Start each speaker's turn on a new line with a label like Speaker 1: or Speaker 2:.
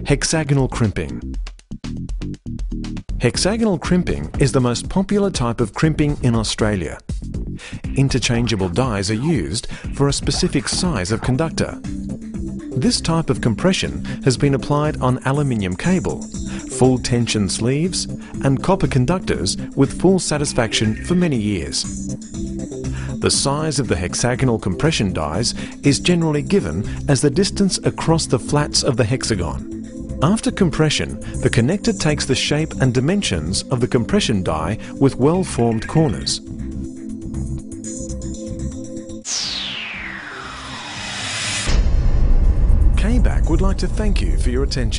Speaker 1: Hexagonal crimping. Hexagonal crimping is the most popular type of crimping in Australia. Interchangeable dies are used for a specific size of conductor. This type of compression has been applied on aluminium cable, full tension sleeves and copper conductors with full satisfaction for many years. The size of the hexagonal compression dies is generally given as the distance across the flats of the hexagon. After compression, the connector takes the shape and dimensions of the compression die with well-formed corners. CABAC would like to thank you for your attention.